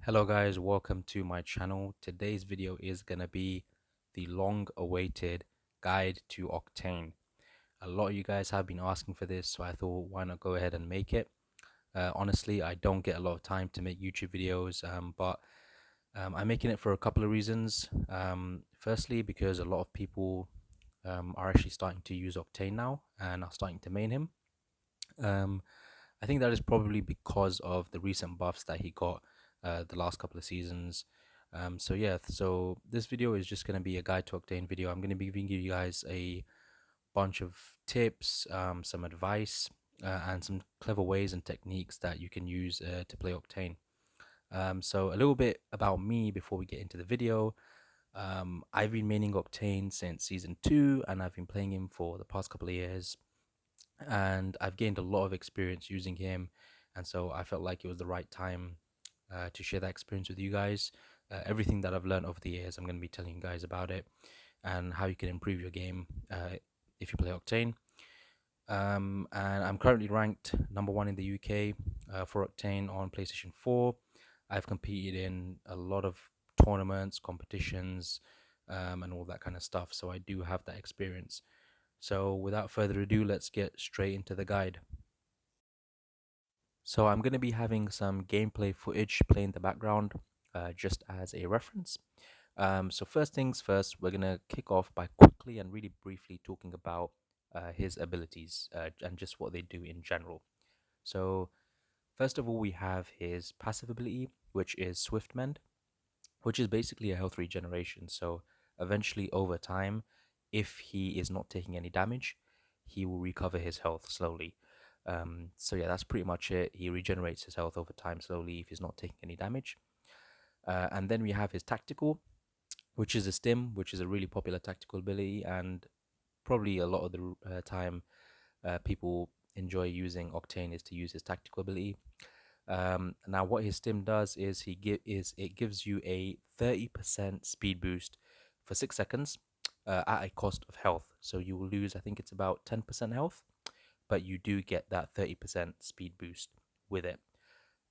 Hello guys, welcome to my channel. Today's video is going to be the long awaited guide to Octane. A lot of you guys have been asking for this, so I thought why not go ahead and make it. Honestly, I don't get a lot of time to make YouTube videos, but I'm making it for a couple of reasons. Firstly, because a lot of people are actually starting to use Octane now and are starting to main him. Um, I think that is probably because of the recent buffs that he got the last couple of seasons. So yeah, so this video is just going to be a guide to Octane video. I'm going to be giving you guys a bunch of tips, some advice, and some clever ways and techniques that you can use to play Octane. So a little bit about me before we get into the video. I've been maining Octane since season 2, and I've been playing him for the past couple of years, and I've gained a lot of experience using him, and so I felt like it was the right time to share that experience with you guys. Everything that I've learned over the years, I'm going to be telling you guys about it and how you can improve your game if you play Octane. And I'm currently ranked #1 in the UK for Octane on PlayStation 4. I've competed in a lot of tournaments, competitions, and all that kind of stuff, so I do have that experience. So without further ado, let's get straight into the guide. So I'm going to be having some gameplay footage play in the background just as a reference. So first things first, we're going to kick off by quickly and really briefly talking about his abilities and just what they do in general. So first of all, we have his passive ability, which is Swift Mend, which is basically a health regeneration. So eventually, over time, if he is not taking any damage, he will recover his health slowly. So yeah, that's pretty much it. He regenerates his health over time slowly if he's not taking any damage. And then we have his tactical, which is a stim, which is a really popular tactical ability, and probably a lot of the time people enjoy using Octane is to use his tactical ability. Now, what his stim does is it gives you a 30% speed boost for 6 seconds at a cost of health. So you will lose, I think it's about 10% health, but you do get that 30% speed boost with it.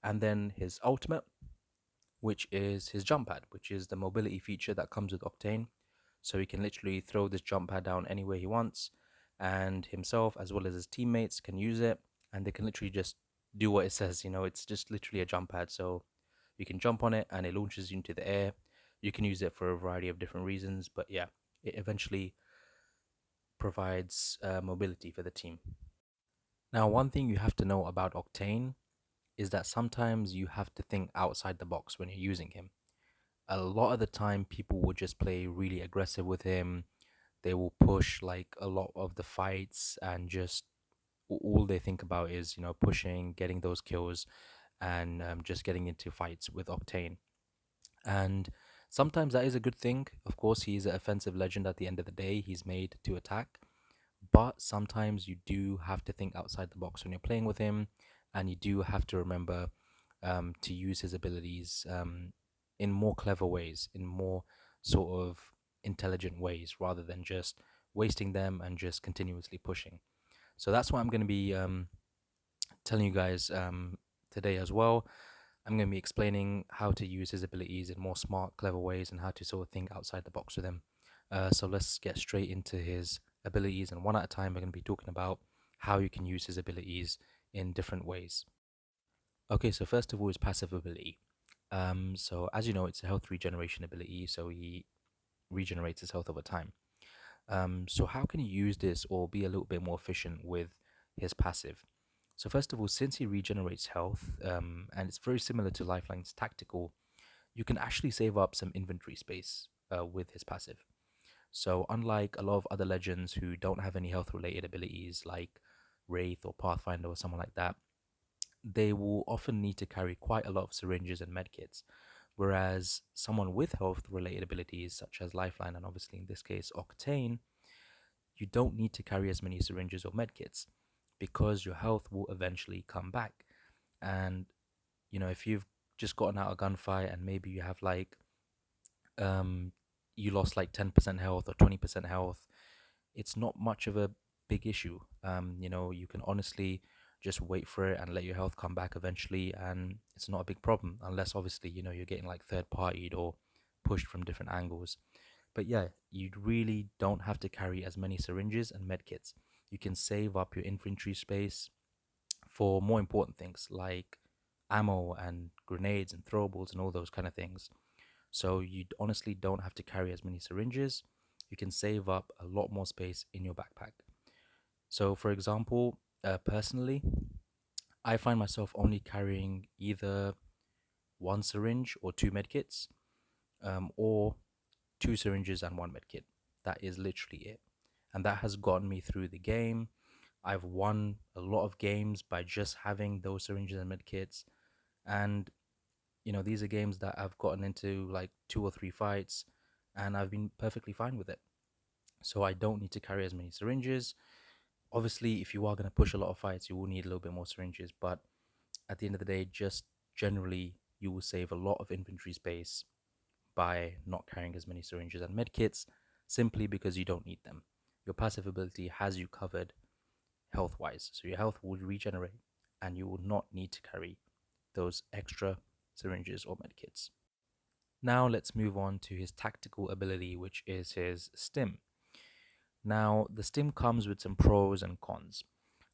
And then his ultimate, which is his jump pad, which is the mobility feature that comes with Octane. So he can literally throw this jump pad down anywhere he wants, and himself as well as his teammates can use it, and they can literally just do what it says. It's just literally a jump pad. So you can jump on it and it launches you into the air. You can use it for a variety of different reasons, but yeah, it eventually provides mobility for the team. Now, one thing you have to know about Octane is that sometimes you have to think outside the box when you're using him. A lot of the time, people will just play really aggressive with him. They will push like a lot of the fights, and just all they think about is, pushing, getting those kills, and just getting into fights with Octane. And sometimes that is a good thing. Of course, he's an offensive legend at the end of the day. He's made to attack. But sometimes you do have to think outside the box when you're playing with him, and you do have to remember to use his abilities in more clever ways, in more sort of intelligent ways, rather than just wasting them and just continuously pushing. So that's what I'm going to be telling you guys today as well. I'm going to be explaining how to use his abilities in more smart, clever ways, and how to sort of think outside the box with him. So let's get straight into his abilities, and one at a time, we're going to be talking about how you can use his abilities in different ways. Okay, so first of all, his passive ability. So as you know, it's a health regeneration ability, so he regenerates his health over time. So how can you use this or be a little bit more efficient with his passive? So first of all, since he regenerates health, and it's very similar to Lifeline's tactical, you can actually save up some inventory space with his passive. So unlike a lot of other legends who don't have any health related abilities like Wraith or Pathfinder or someone like that, they will often need to carry quite a lot of syringes and medkits. Whereas someone with health related abilities such as Lifeline, and obviously in this case Octane, you don't need to carry as many syringes or medkits because your health will eventually come back. And if you've just gotten out a gunfight and maybe you have like you lost like 10% health or 20% health, it's not much of a big issue. You can honestly just wait for it and let your health come back eventually, and it's not a big problem, unless obviously, you're getting like third partied or pushed from different angles. But yeah, you really don't have to carry as many syringes and medkits. You can save up your inventory space for more important things like ammo and grenades and throwables and all those kind of things. So you honestly don't have to carry as many syringes. You can save up a lot more space in your backpack. So, for example, personally, I find myself only carrying either one syringe or two medkits, or two syringes and one medkit. That is literally it. And that has gotten me through the game. I've won a lot of games by just having those syringes and medkits. And, these are games that I've gotten into like two or three fights, and I've been perfectly fine with it. So I don't need to carry as many syringes. Obviously, if you are going to push a lot of fights, you will need a little bit more syringes. But at the end of the day, just generally, you will save a lot of inventory space by not carrying as many syringes and medkits simply because you don't need them. Your passive ability has you covered health wise, so your health will regenerate and you will not need to carry those extra syringes or medkits. Now, let's move on to his tactical ability, which is his stim. Now, the stim comes with some pros and cons.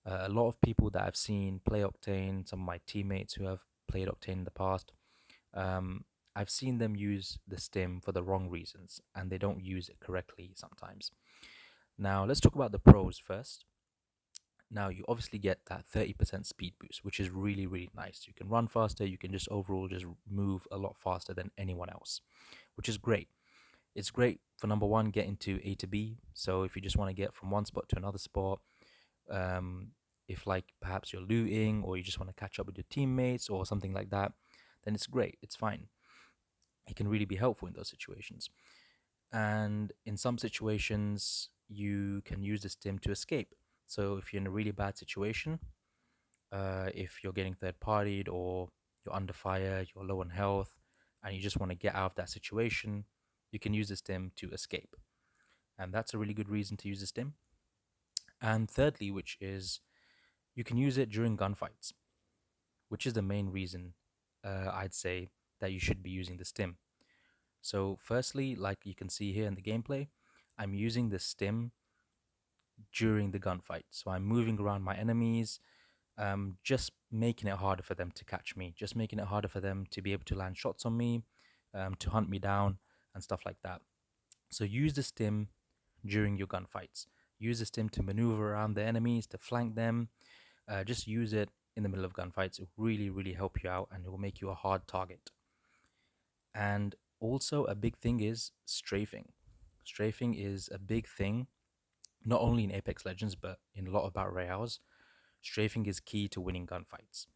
A lot of people that I've seen play Octane, some of my teammates who have played Octane in the past, um, I've seen them use the stim for the wrong reasons and they don't use it correctly sometimes. Now, let's talk about the pros first. Now, you obviously get that 30% speed boost, which is really, really nice. You can run faster, you can just overall just move a lot faster than anyone else, which is great. It's great for number one, getting to A to B. So if you just want to get from one spot to another spot, um, if like perhaps you're looting or you just want to catch up with your teammates or something like that, then it's great. It's fine. It can really be helpful in those situations. And in some situations, you can use the stim to escape. So if you're in a really bad situation, if you're getting third partied or you're under fire, you're low on health, and you just want to get out of that situation, you can use the stim to escape. And that's a really good reason to use the stim. And thirdly, which is you can use it during gunfights, which is the main reason I'd say that you should be using the stim. So, firstly, like you can see here in the gameplay, I'm using the stim during the gunfight. So, I'm moving around my enemies, just making it harder for them to catch me, just making it harder for them to be able to land shots on me, to hunt me down, and stuff like that. So, use the stim during your gunfights. Use the stim to maneuver around the enemies, to flank them. Just use it in the middle of gunfights. It will really, really help you out and it will make you a hard target. And also, a big thing is strafing. Strafing is a big thing, not only in Apex Legends, but in a lot of battle royales. Strafing is key to winning gunfights.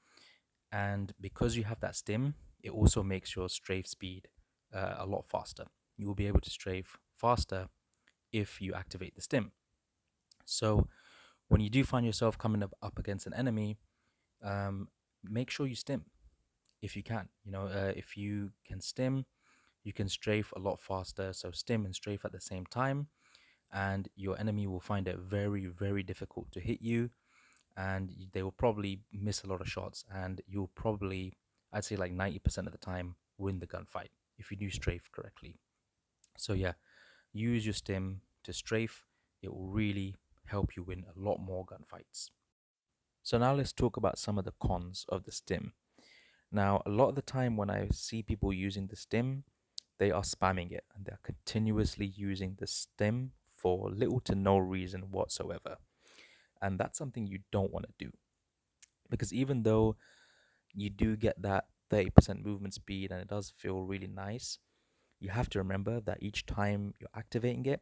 And because you have that stim, it also makes your strafe speed a lot faster. You will be able to strafe faster if you activate the stim. So, when you do find yourself coming up against an enemy, um, make sure you stim if you can. If you can stim, you can strafe a lot faster. So stim and strafe at the same time, and your enemy will find it very, very difficult to hit you, and they will probably miss a lot of shots, and you'll probably, I'd say like 90% of the time, win the gunfight if you do strafe correctly. So yeah, use your stim to strafe. It will really help you win a lot more gunfights. So now let's talk about some of the cons of the stim. Now, a lot of the time when I see people using the stim, they are spamming it and they're continuously using the stim for little to no reason whatsoever. And that's something you don't want to do. Because even though you do get that 30% movement speed and it does feel really nice, you have to remember that each time you're activating it,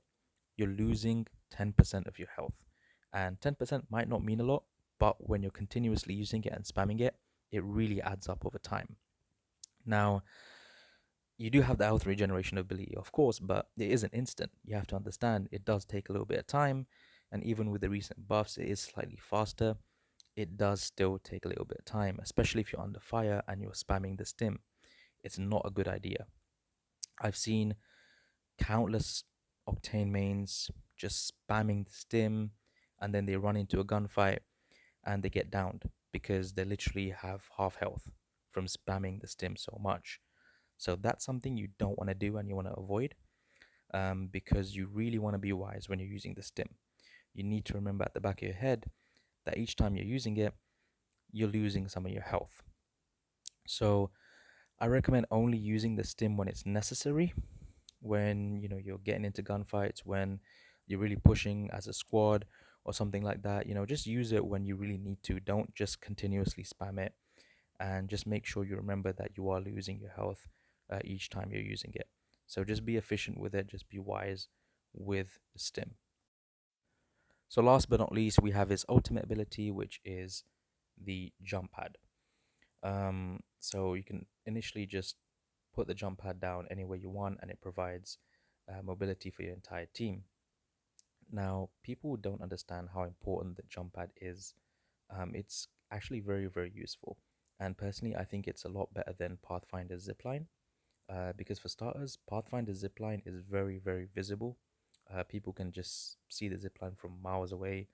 you're losing 10% of your health. And 10% might not mean a lot, but when you're continuously using it and spamming it, it really adds up over time. Now, you do have the health regeneration ability, of course, but it isn't instant. You have to understand it does take a little bit of time, and even with the recent buffs, it is slightly faster. It does still take a little bit of time, especially if you're under fire and you're spamming the stim. It's not a good idea. I've seen countless Octane mains just spamming the stim, and then they run into a gunfight, and they get downed because they literally have half health from spamming the stim so much. So that's something you don't want to do and you want to avoid, because you really want to be wise when you're using the stim. You need to remember at the back of your head that each time you're using it, you're losing some of your health. So I recommend only using the stim when it's necessary, when you're getting into gunfights, when you're really pushing as a squad or something like that. Just use it when you really need to. Don't just continuously spam it, and just make sure you remember that you are losing your health each time you're using it. So just be efficient with it, just be wise with the stim. So last but not least, we have his ultimate ability, which is the jump pad. So you can initially just put the jump pad down anywhere you want, and it provides mobility for your entire team. Now, people don't understand how important the jump pad is. It's actually very, very useful. And personally, I think it's a lot better than Pathfinder's zipline. Because for starters, Pathfinder's zipline is very, very visible. People can just see the zipline from miles away.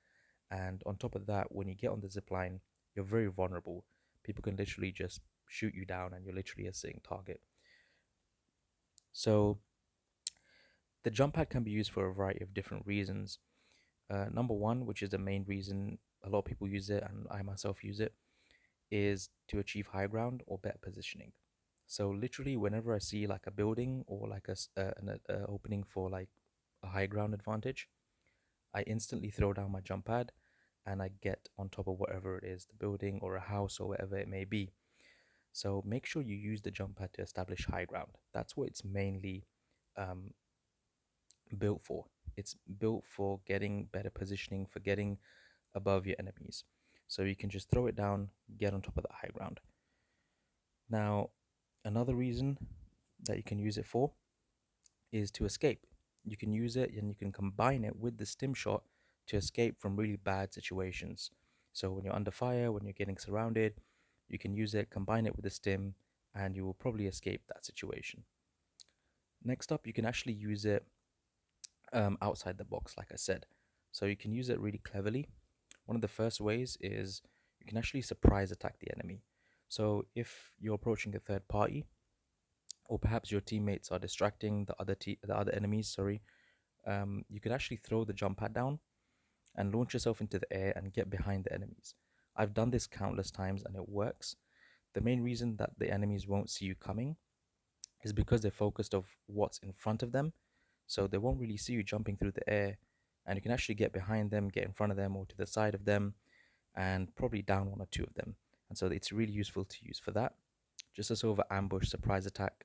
And on top of that, when you get on the zipline, you're very vulnerable. People can literally just shoot you down, and you're literally a sitting target. So the jump pad can be used for a variety of different reasons. Number one, which is the main reason a lot of people use it, and I myself use it, is to achieve high ground or better positioning. So literally, whenever I see like a building or like an opening for like a high ground advantage, I instantly throw down my jump pad and I get on top of whatever it is, the building or a house or whatever it may be. So make sure you use the jump pad to establish high ground. That's what it's mainly um, built for. It's built for getting better positioning, for getting above your enemies. So you can just throw it down, get on top of the high ground. Now, another reason that you can use it for is to escape. You can use it and you can combine it with the stim shot to escape from really bad situations. So when you're under fire, when you're getting surrounded, you can use it, combine it with the stim, and you will probably escape that situation. Next up, you can actually use it outside the box, like I said. So you can use it really cleverly. One of the first ways is you can actually surprise attack the enemy. So if you're approaching a third party, or perhaps your teammates are distracting the other enemies, sorry, you can actually throw the jump pad down and launch yourself into the air and get behind the enemies. I've done this countless times and it works. The main reason that the enemies won't see you coming is because they're focused of what's in front of them. So they won't really see you jumping through the air, and you can actually get behind them, get in front of them, or to the side of them, and probably down one or two of them. And so it's really useful to use for that. Just a sort of ambush surprise attack.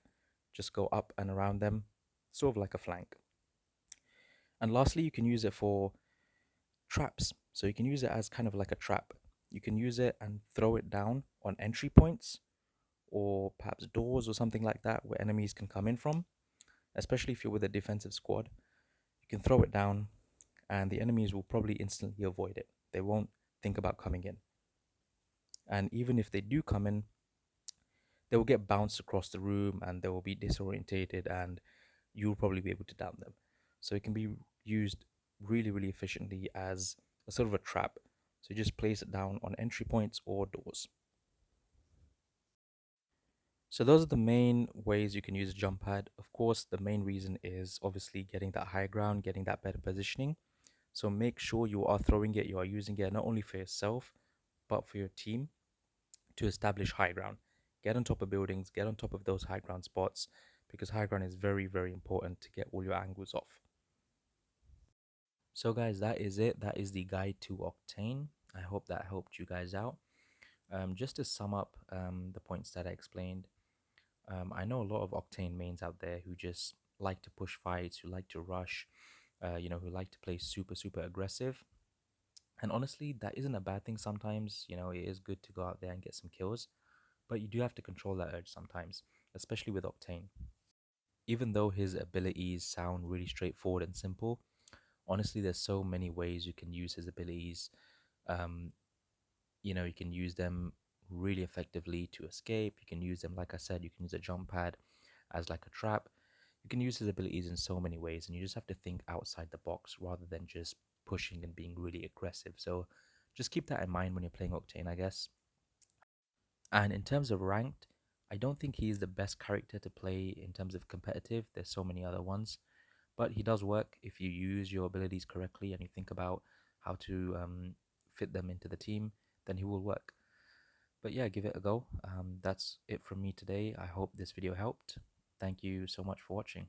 Just go up and around them, sort of like a flank. And lastly, you can use it for traps. So you can use it as kind of like a trap. You can use it and throw it down on entry points or perhaps doors or something like that where enemies can come in from, especially if you're with a defensive squad. You can throw it down and the enemies will probably instantly avoid it. They won't think about coming in. And even if they do come in, they will get bounced across the room and they will be disorientated and you'll probably be able to down them. So it can be used really, really efficiently as a sort of a trap. So you just place it down on entry points or doors. So those are the main ways you can use a jump pad. Of course, the main reason is obviously getting that high ground, getting that better positioning. So make sure you are throwing it, you are using it not only for yourself, but for your team to establish high ground. Get on top of buildings, get on top of those high ground spots, because high ground is very, very important to get all your angles off. So guys, that is it. That is the guide to Octane. I hope that helped you guys out. Just to sum up the points that I explained, I know a lot of Octane mains out there who just like to push fights, who like to rush, who like to play super, super aggressive. And honestly, that isn't a bad thing sometimes. It is good to go out there and get some kills, but you do have to control that urge sometimes, especially with Octane. Even though his abilities sound really straightforward and simple, honestly, there's so many ways you can use his abilities. Um, you can use them really effectively to escape. You can use them, like I said, you can use a jump pad as like a trap. You can use his abilities in so many ways, and you just have to think outside the box rather than just pushing and being really aggressive. So just keep that in mind when you're playing Octane, I guess. And in terms of ranked, I don't think he's the best character to play in terms of competitive. There's so many other ones, but he does work if you use your abilities correctly and you think about how to fit them into the team, then he will work. But yeah, give it a go. That's it from me today. I hope this video helped. Thank you so much for watching.